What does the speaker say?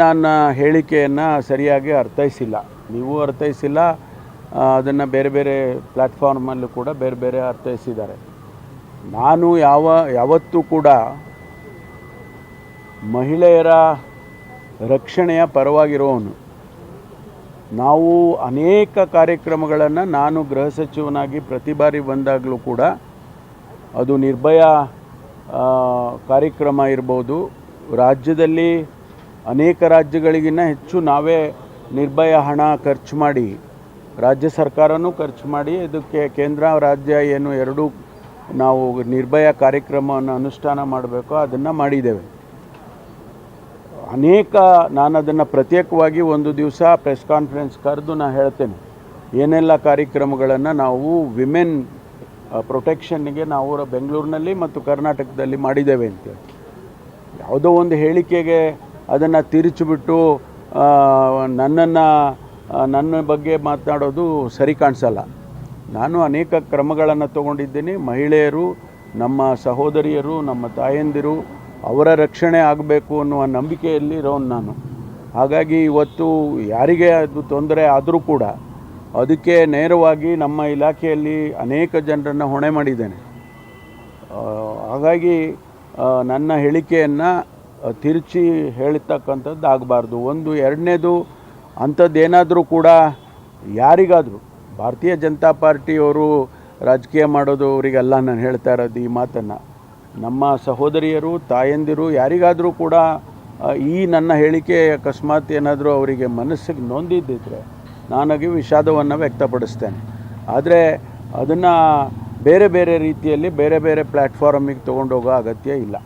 ನನ್ನ ಹೇಳಿಕೆಯನ್ನು ಸರಿಯಾಗಿ ಅರ್ಥೈಸಿಲ್ಲ, ನೀವು ಅರ್ಥೈಸಿಲ್ಲ, ಅದನ್ನು ಬೇರೆ ಬೇರೆ ಪ್ಲ್ಯಾಟ್ಫಾರ್ಮಲ್ಲೂ ಕೂಡ ಬೇರೆ ಬೇರೆ ಅರ್ಥೈಸಿದ್ದಾರೆ. ನಾನು ಯಾವತ್ತೂ ಕೂಡ ಮಹಿಳೆಯರ ರಕ್ಷಣೆಯ ಪರವಾಗಿರೋನು. ನಾವು ಅನೇಕ ಕಾರ್ಯಕ್ರಮಗಳನ್ನು ನಾನು ಗೃಹ ಸಚಿವನಾಗಿ ಪ್ರತಿ ಬಾರಿ ಬಂದಾಗಲೂ ಕೂಡ ಅದು ನಿರ್ಭಯ ಕಾರ್ಯಕ್ರಮ ಇರ್ಬೋದು, ರಾಜ್ಯದಲ್ಲಿ ಅನೇಕ ರಾಜ್ಯಗಳಿಗಿಂತ ಹೆಚ್ಚು ನಾವೇ ನಿರ್ಭಯ ಹಣ ಖರ್ಚು ಮಾಡಿ, ರಾಜ್ಯ ಸರ್ಕಾರನೂ ಖರ್ಚು ಮಾಡಿ, ಇದಕ್ಕೆ ಕೇಂದ್ರ ರಾಜ್ಯ ಏನು ಎರಡೂ ನಾವು ನಿರ್ಭಯ ಕಾರ್ಯಕ್ರಮವನ್ನು ಅನುಷ್ಠಾನ ಮಾಡಬೇಕು ಅದನ್ನು ಮಾಡಿದ್ದೇವೆ. ನಾನು ಅದನ್ನು ಪ್ರತ್ಯೇಕವಾಗಿ ಒಂದು ದಿವಸ ಪ್ರೆಸ್ ಕಾನ್ಫರೆನ್ಸ್ ಕರೆದು ನಾನು ಹೇಳ್ತೇನೆ ಏನೆಲ್ಲ ಕಾರ್ಯಕ್ರಮಗಳನ್ನು ನಾವು ವಿಮೆನ್ ಪ್ರೊಟೆಕ್ಷನ್ನಿಗೆ ನಾವು ಬೆಂಗಳೂರಿನಲ್ಲಿ ಮತ್ತು ಕರ್ನಾಟಕದಲ್ಲಿ ಮಾಡಿದ್ದೇವೆ ಅಂತೇಳಿ. ಯಾವುದೋ ಒಂದು ಹೇಳಿಕೆಗೆ ಅದನ್ನು ತಿರುಚಿಬಿಟ್ಟು ನನ್ನ ಬಗ್ಗೆ ಮಾತನಾಡೋದು ಸರಿ ಕಾಣಿಸಲ್ಲ. ನಾನು ಅನೇಕ ಕ್ರಮಗಳನ್ನು ತಗೊಂಡಿದ್ದೀನಿ. ಮಹಿಳೆಯರು, ನಮ್ಮ ಸಹೋದರಿಯರು, ನಮ್ಮ ತಾಯಂದಿರು, ಅವರ ರಕ್ಷಣೆ ಆಗಬೇಕು ಅನ್ನುವ ನಂಬಿಕೆಯಲ್ಲಿ ಇರೋನು ನಾನು. ಹಾಗಾಗಿ ಇವತ್ತು ಯಾರಿಗೆ ಅದು ತೊಂದರೆ ಆದರೂ ಕೂಡ ಅದಕ್ಕೆ ನೇರವಾಗಿ ನಮ್ಮ ಇಲಾಖೆಯಲ್ಲಿ ಅನೇಕ ಜನರನ್ನು ಹೊಣೆ ಮಾಡಿದ್ದೇನೆ. ಹಾಗಾಗಿ ನನ್ನ ಹೇಳಿಕೆಯನ್ನು ತಿರುಚಿ ಹೇಳ್ತಕ್ಕಂಥದ್ದು ಆಗಬಾರ್ದು. ಎರಡನೇದು, ಅಂಥದ್ದೇನಾದರೂ ಕೂಡ ಯಾರಿಗಾದರೂ ಭಾರತೀಯ ಜನತಾ ಪಾರ್ಟಿಯವರು ರಾಜಕೀಯ ಮಾಡೋದು ಅವರಿಗೆಲ್ಲ ನಾನು ಹೇಳ್ತಾ ಇರೋದು ಈ ಮಾತನ್ನು. ನಮ್ಮ ಸಹೋದರಿಯರು, ತಾಯಂದಿರು ಯಾರಿಗಾದರೂ ಕೂಡ ಈ ನನ್ನ ಹೇಳಿಕೆ ಅಕಸ್ಮಾತ್ ಏನಾದರೂ ಅವರಿಗೆ ಮನಸ್ಸಿಗೆ ನೊಂದಿದ್ದಿದ್ರೆ ನಾನಾಗಿ ವಿಷಾದವನ್ನು ವ್ಯಕ್ತಪಡಿಸ್ತೇನೆ. ಆದರೆ ಅದನ್ನು ಬೇರೆ ಬೇರೆ ರೀತಿಯಲ್ಲಿ ಬೇರೆ ಬೇರೆ ಪ್ಲ್ಯಾಟ್ಫಾರ್ಮಿಗೆ ತೊಗೊಂಡೋಗೋ ಅಗತ್ಯ ಇಲ್ಲ.